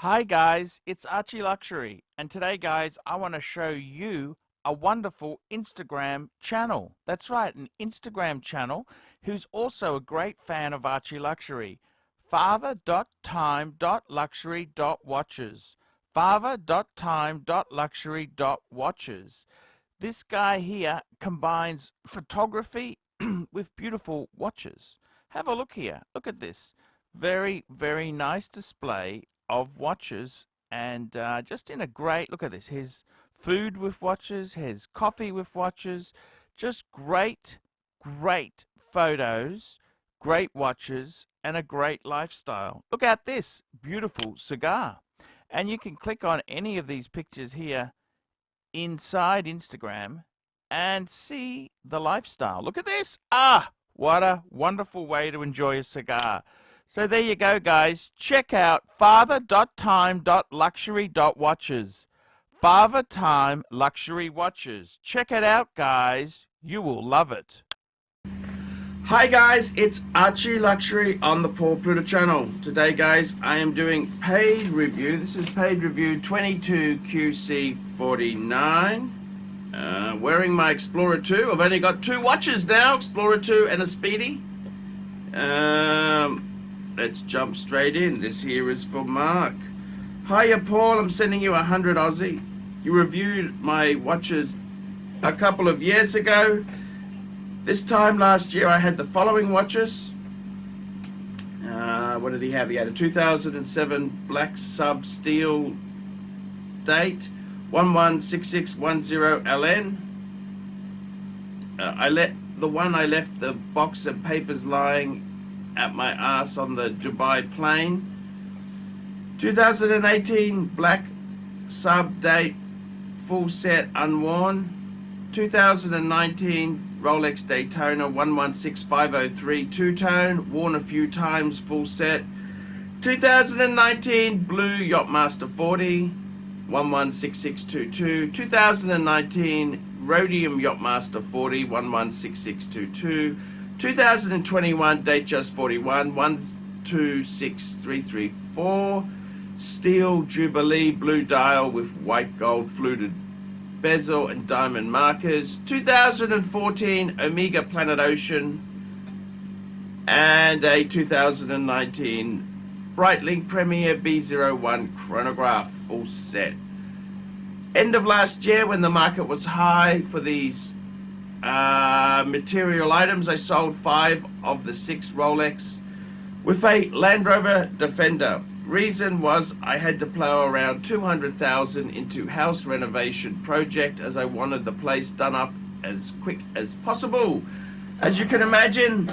Hi guys, it's ArchieLuxury, and today guys I want to show you a wonderful Instagram channel. That's right, an Instagram channel who's also a great fan of ArchieLuxury. Father.time.luxury.watches. Father.time.luxury.watches. This guy here combines photography with beautiful watches. Have a look here. Look at this. Very, very nice display of watches, and just in a great look at this. His food with watches, his coffee with watches, just great, great photos, great watches, and a great lifestyle. Look at this beautiful cigar. And you can click on any of these pictures here inside Instagram and see the lifestyle. Look at this. What a wonderful way to enjoy a cigar. So there you go, guys. Check out father.time.luxury.watches. Father Time Luxury Watches. Check it out, guys. You will love it. Hi guys, it's Archie Luxury on the Pluta channel. Today guys, I am doing paid review. This is paid review 22QC49. Wearing my Explorer 2. I've only got two watches now, Explorer 2 and a Speedy. Let's jump straight in. This here is for Marc. Hiya Paul, I'm sending you 100 Aussie. You reviewed my watches a couple of years ago. This time last year I had the following watches. What did he have? He had a 2007 black sub steel date 116610 LN. I left the box of papers lying at my ass on the Dubai plane. 2018 black sub date full set unworn. 2019 Rolex Daytona 116503 two-tone, worn a few times, full set. 2019 blue Yachtmaster 40 116622. 2019 rhodium Yachtmaster 40 116622. 2021 Datejust 41 126334. Steel Jubilee blue dial with white gold fluted bezel and diamond markers. 2014 Omega Planet Ocean and a 2019 Breitling Premier B01 chronograph full set. End of last year, when the market was high for these material items, I sold 5 of the 6 Rolex with a Land Rover Defender. Reason was I had to plow around 200,000 into house renovation project, as I wanted the place done up as quick as possible. As you can imagine,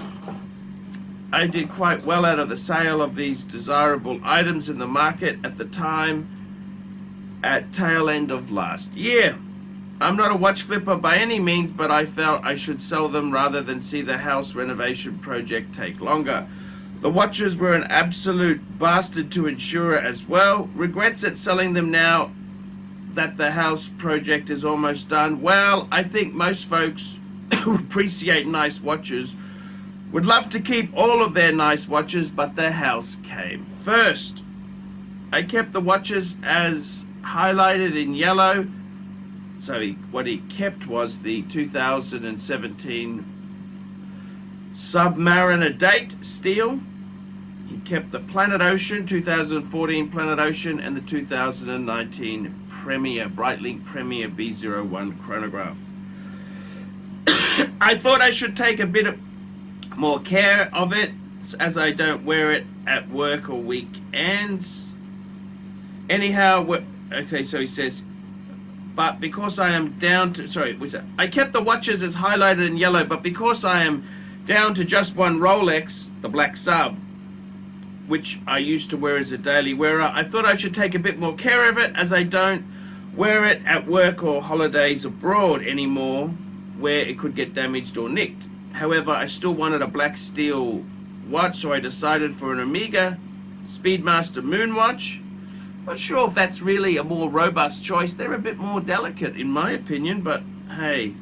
I did quite well out of the sale of these desirable items in the market at the time, at tail end of last year. I'm not a watch flipper by any means, but I felt I should sell them rather than see the house renovation project take longer. The watches were an absolute bastard to insure as well. Regrets at selling them now that the house project is almost done. Well, I think most folks who appreciate nice watches would love to keep all of their nice watches, but their house came first. I kept the watches as highlighted in yellow. So what he kept was the 2017 Submariner date steel. He kept the Planet Ocean, 2014 Planet Ocean, and the 2019 Premier, Breitling Premier B01 chronograph. I thought I should take a bit more care of it, as I don't wear it at work or weekends. Anyhow, okay, so he says, but because I am down to, I kept the watches as highlighted in yellow, but because I am down to just one Rolex, the black sub, which I used to wear as a daily wearer, I thought I should take a bit more care of it, as I don't wear it at work or holidays abroad anymore, where it could get damaged or nicked. However, I still wanted a black steel watch, so I decided for an Omega Speedmaster Moon watch. Not sure if that's really a more robust choice. They're a bit more delicate in my opinion, but hey,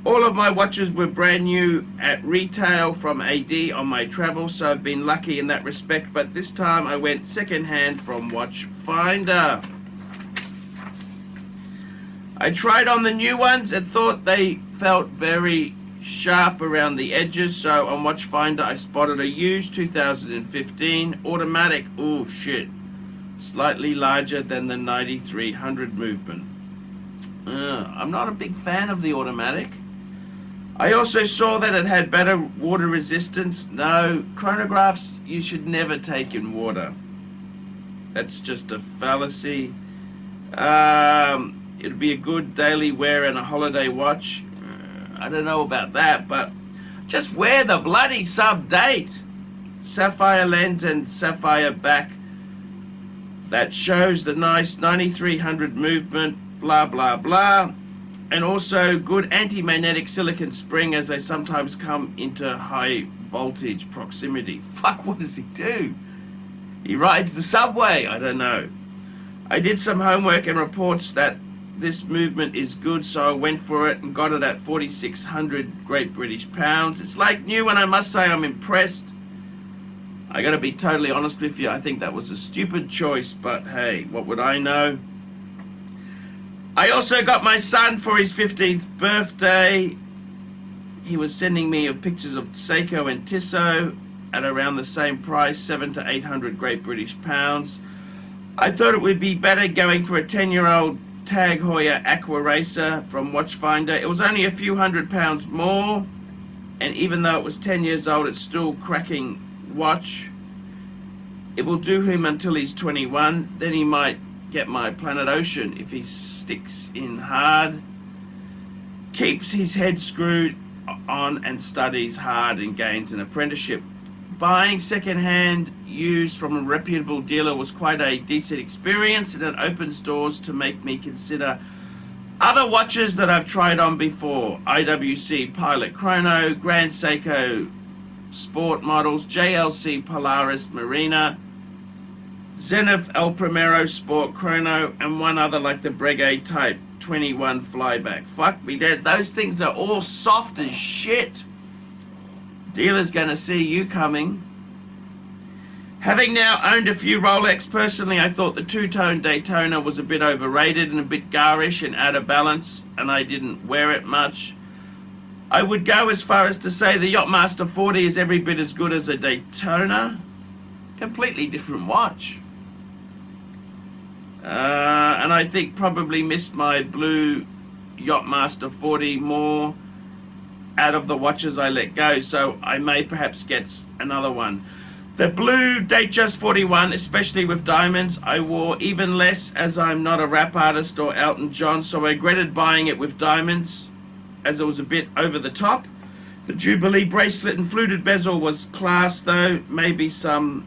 All of my watches were brand new at retail from AD on my travels, so I've been lucky in that respect, but this time I went second hand from Watchfinder. I tried on the new ones and thought they felt very sharp around the edges, so on Watchfinder I spotted a used 2015 automatic. Oh shit, slightly larger than the 9300 movement. I'm not a big fan of the automatic. I also saw that it had better water resistance. No, chronographs you should never take in water. That's just a fallacy. It'd be a good daily wear and a holiday watch. I don't know about that, but just wear the bloody sub-date. Sapphire lens and sapphire back. That shows the nice 9300 movement, blah, blah, blah. And also good anti-magnetic silicon spring, as they sometimes come into high voltage proximity. Fuck, what does he do? He rides the subway, I don't know. I did some homework and reports that this movement is good, so I went for it and got it at 4,600 Great British pounds. It's like new, and I must say I'm impressed. I gotta be totally honest with you, I think that was a stupid choice, but hey, what would I know? I also got my son for his 15th birthday. He was sending me pictures of Seiko and Tissot at around the same price, 700 to 800 Great British pounds. I thought it would be better going for a 10-year-old Tag Heuer Aqua Racer from Watchfinder. It was only a few £100 more, and even though it was 10 years old, it's still cracking watch. It will do him until he's 21, then he might get my Planet Ocean if he sticks in hard, keeps his head screwed on and studies hard and gains an apprenticeship. Buying second-hand used from a reputable dealer was quite a decent experience, and it opens doors to make me consider other watches that I've tried on before. IWC Pilot Chrono, Grand Seiko Sport models, JLC Polaris Marina, Zenith El Primero Sport Chrono, and one other like the Breguet Type 21 Flyback. Fuck me dead, those things are all soft as shit. Dealer's gonna see you coming. Having now owned a few Rolex, personally I thought the two-tone Daytona was a bit overrated and a bit garish and out of balance, and I didn't wear it much. I would go as far as to say the Yachtmaster 40 is every bit as good as a Daytona. Completely different watch. And I think probably missed my blue Yachtmaster 40 more out of the watches I let go, so I may perhaps get another one. The blue Datejust 41, especially with diamonds, I wore even less as I'm not a rap artist or Elton John, so I regretted buying it with diamonds as it was a bit over the top. The Jubilee bracelet and fluted bezel was class though, maybe some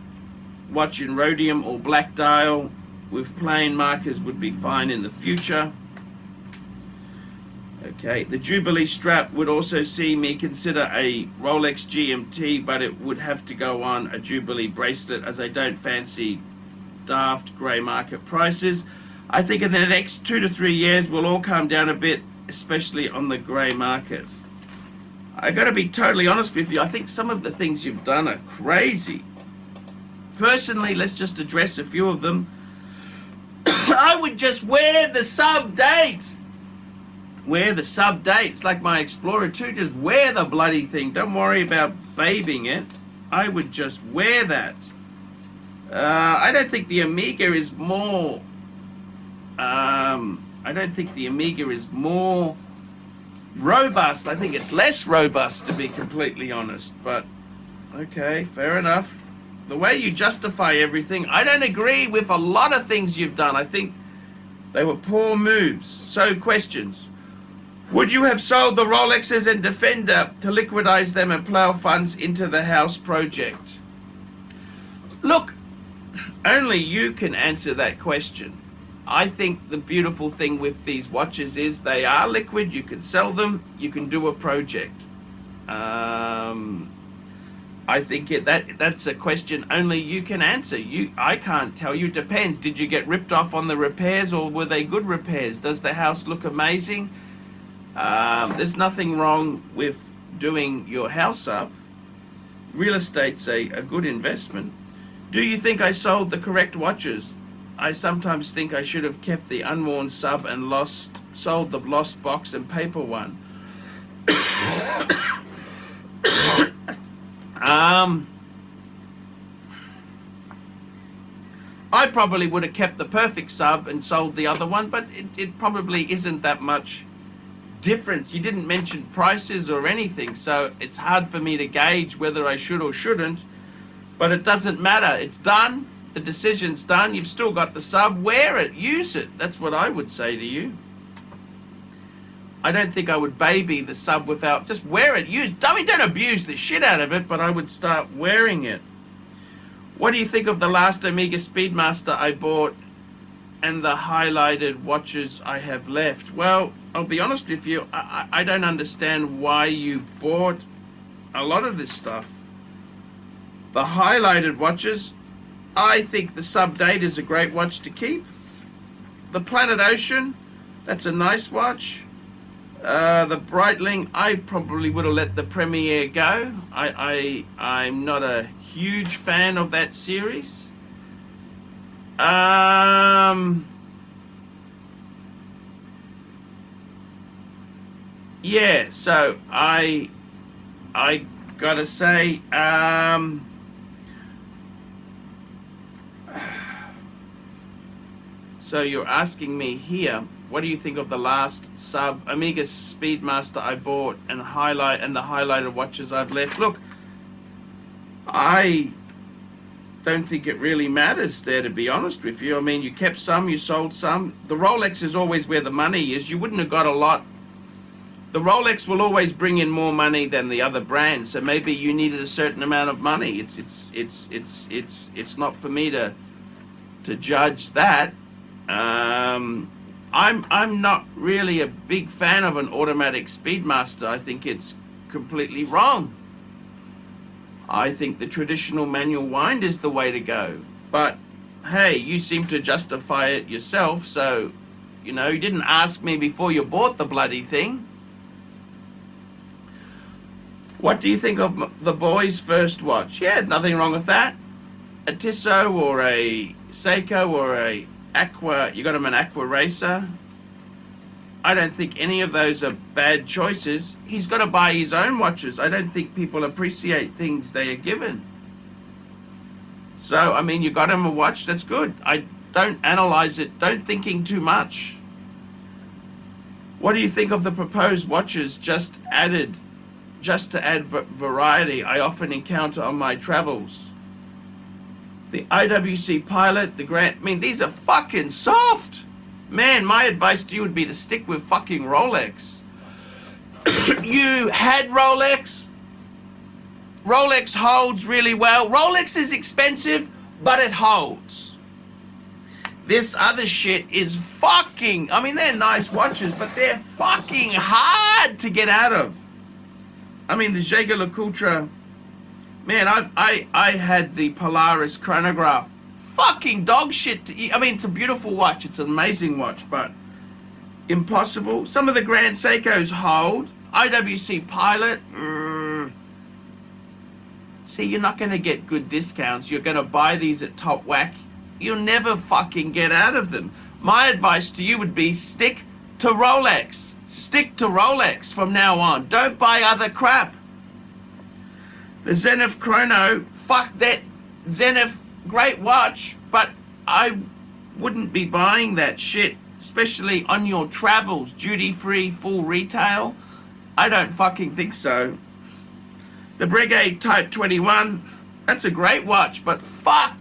watch in rhodium or black dial with plain markers would be fine in the future. Okay, the Jubilee strap would also see me consider a Rolex GMT, but it would have to go on a Jubilee bracelet as I don't fancy daft grey market prices. I think in the next 2 to 3 years we'll all come down a bit, especially on the grey market. I gotta be totally honest with you, I think some of the things you've done are crazy. Personally, let's just address a few of them. I would just wear the sub-date. Wear the sub-date. It's like my Explorer 2, just wear the bloody thing. Don't worry about babying it. I would just wear that. I don't think the Omega is more... I don't think the Omega is more robust. I think it's less robust, to be completely honest. But, okay, fair enough. The way you justify everything, I don't agree with a lot of things you've done. I think they were poor moves. So, questions. Would you have sold the Rolexes and Defender to liquidize them and plow funds into the house project? Look, only you can answer that question. I think the beautiful thing with these watches is they are liquid, you can sell them, you can do a project. I think that's a question only you can answer. I can't tell you, depends. Did you get ripped off on the repairs or were they good repairs? Does the house look amazing? There's nothing wrong with doing your house up. Real estate's a good investment. Do you think I sold the correct watches? I sometimes think I should have kept the unworn sub and sold the lost box and paper one. I probably would have kept the perfect sub and sold the other one, but it probably isn't that much difference. You didn't mention prices or anything, so it's hard for me to gauge whether I should or shouldn't, but it doesn't matter. It's done. The decision's done. You've still got the sub. Wear it. Use it. That's what I would say to you. I don't think I would baby the sub without, just wear it. Don't abuse the shit out of it, but I would start wearing it. What do you think of the last Omega Speedmaster I bought and the highlighted watches I have left? Well, I'll be honest with you, I don't understand why you bought a lot of this stuff. The highlighted watches, I think the Sub Date is a great watch to keep. The Planet Ocean, that's a nice watch. The Breitling, I probably would have let the Premier go. I'm not a huge fan of that series. Yeah, so I gotta say, so you're asking me here, what do you think of the last sub Omega Speedmaster I bought and the highlighted watches I've left? Look, I don't think it really matters there, to be honest with you. I mean, you kept some, you sold some. The Rolex is always where the money is. You wouldn't have got a lot. The Rolex will always bring in more money than the other brands, so maybe you needed a certain amount of money. It's not for me to judge that. I'm not really a big fan of an automatic Speedmaster. I think it's completely wrong. I think the traditional manual wind is the way to go. But hey, you seem to justify it yourself, so you know, you didn't ask me before you bought the bloody thing. What do you think of the boys' first watch? Yeah, there's nothing wrong with that. A Tissot or a Seiko or a Aqua, you got him an Aqua Racer. I don't think any of those are bad choices. He's got to buy his own watches. I don't think people appreciate things they are given. So, I mean, you got him a watch, that's good. I don't analyze it, don't thinking too much. What do you think of the proposed watches just to add variety I often encounter on my travels? The IWC Pilot, the Grant, I mean, these are fucking soft. Man, my advice to you would be to stick with fucking Rolex. You had Rolex. Rolex holds really well. Rolex is expensive, but it holds. This other shit is fucking, I mean, they're nice watches, but they're fucking hard to get out of. I mean, the Jaeger LeCoultre, man, I had the Polaris chronograph. Fucking dog shit. I mean, it's a beautiful watch. It's an amazing watch, but impossible. Some of the Grand Seikos hold. IWC Pilot. See, you're not going to get good discounts. You're going to buy these at top whack. You'll never fucking get out of them. My advice to you would be stick to Rolex. Stick to Rolex from now on. Don't buy other crap. The Zenith Chrono, fuck that. Zenith, great watch, but I wouldn't be buying that shit, especially on your travels, duty-free, full retail. I don't fucking think so. The Breguet Type 21, that's a great watch, but fuck,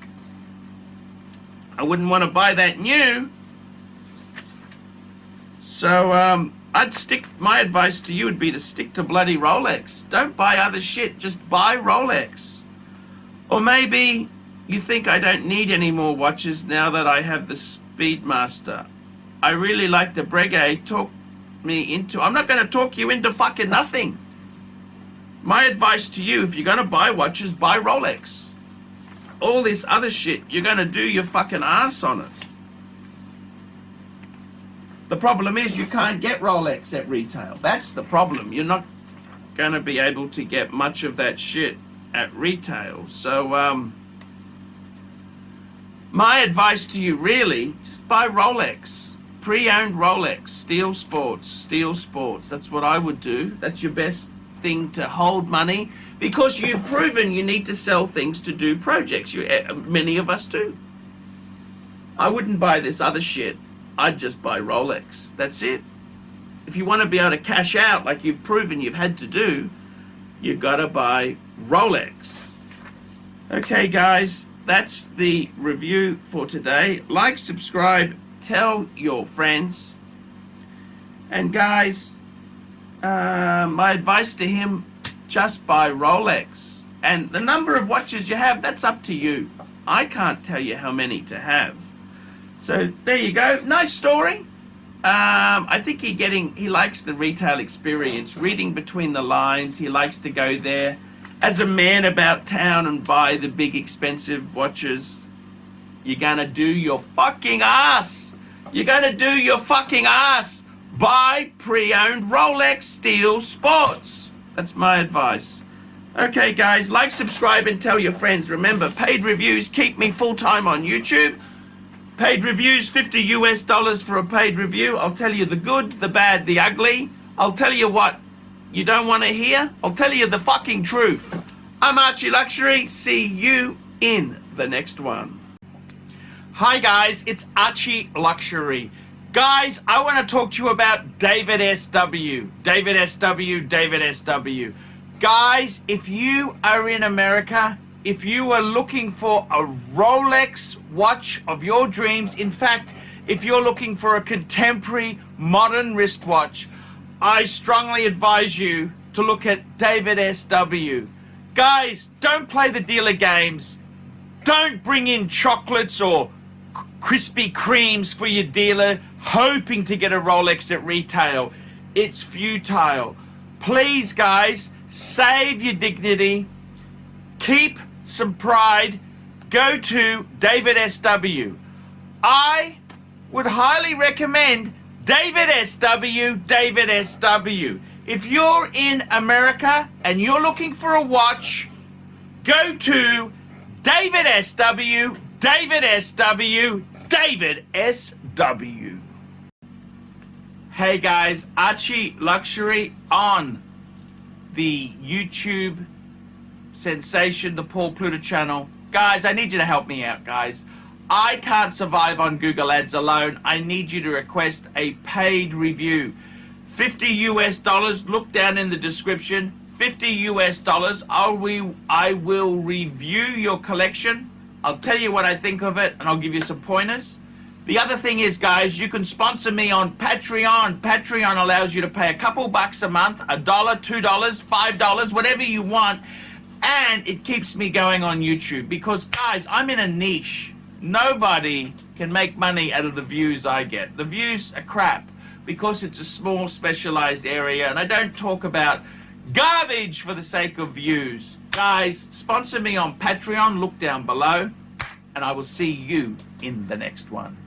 I wouldn't want to buy that new. So, my advice to you would be to stick to bloody Rolex. Don't buy other shit, just buy Rolex. Or maybe you think I don't need any more watches now that I have the Speedmaster. I really like the Breguet. I'm not going to talk you into fucking nothing. My advice to you, if you're going to buy watches, buy Rolex. All this other shit, you're going to do your fucking ass on it. The problem is you can't get Rolex at retail. That's the problem. You're not going to be able to get much of that shit at retail. So, my advice to you really, just buy Rolex. Pre-owned Rolex, steel sports. That's what I would do. That's your best thing to hold money, because you've proven you need to sell things to do projects. Many of us do. I wouldn't buy this other shit. I'd just buy Rolex. That's it. If you want to be able to cash out like you've proven you've had to do, you've got to buy Rolex. Okay, guys, that's the review for today. Like, subscribe, tell your friends. And guys, my advice to him, just buy Rolex. And the number of watches you have, that's up to you. I can't tell you how many to have. So there you go. Nice story. I think he likes the retail experience, reading between the lines. He likes to go there as a man about town and buy the big expensive watches. You're gonna do your fucking ass. You're gonna do your fucking ass. Buy pre-owned Rolex steel sports. That's my advice. Okay, guys, like, subscribe, and tell your friends. Remember, paid reviews keep me full-time on YouTube. Paid reviews, $50 for a paid review. I'll tell you the good, the bad, the ugly. I'll tell you what you don't want to hear. I'll tell you the fucking truth. I'm ArchieLuxury. See you in the next one. Hi guys, it's ArchieLuxury. Guys, I want to talk to you about David SW. David SW. Guys, if you are in America, if you are looking for a Rolex watch of your dreams, in fact, if you're looking for a contemporary modern wristwatch, I strongly advise you to look at David SW. Guys, don't play the dealer games. Don't bring in chocolates or Krispy Kremes for your dealer hoping to get a Rolex at retail. It's futile. Please, guys, save your dignity. Keep some pride. Go to David SW. I would highly recommend David SW. If you're in America and you're looking for a watch, go to David SW. Hey guys, ArchieLuxury on the YouTube sensation, the Paul Pluta channel. Guys, I need you to help me out, guys. I can't survive on Google Ads alone. I need you to request a paid review. $50. Look down in the description. $50. I will review your collection. I'll tell you what I think of it, and I'll give you some pointers. The other thing is, guys, you can sponsor me on Patreon. Patreon allows you to pay a couple bucks a month, $1, $2, $5, whatever you want, and it keeps me going on YouTube. Because, guys, I'm in a niche. Nobody can make money out of the views I get. The views are crap because it's a small, specialized area, and I don't talk about garbage for the sake of views. Guys, sponsor me on Patreon. Look down below, and I will see you in the next one.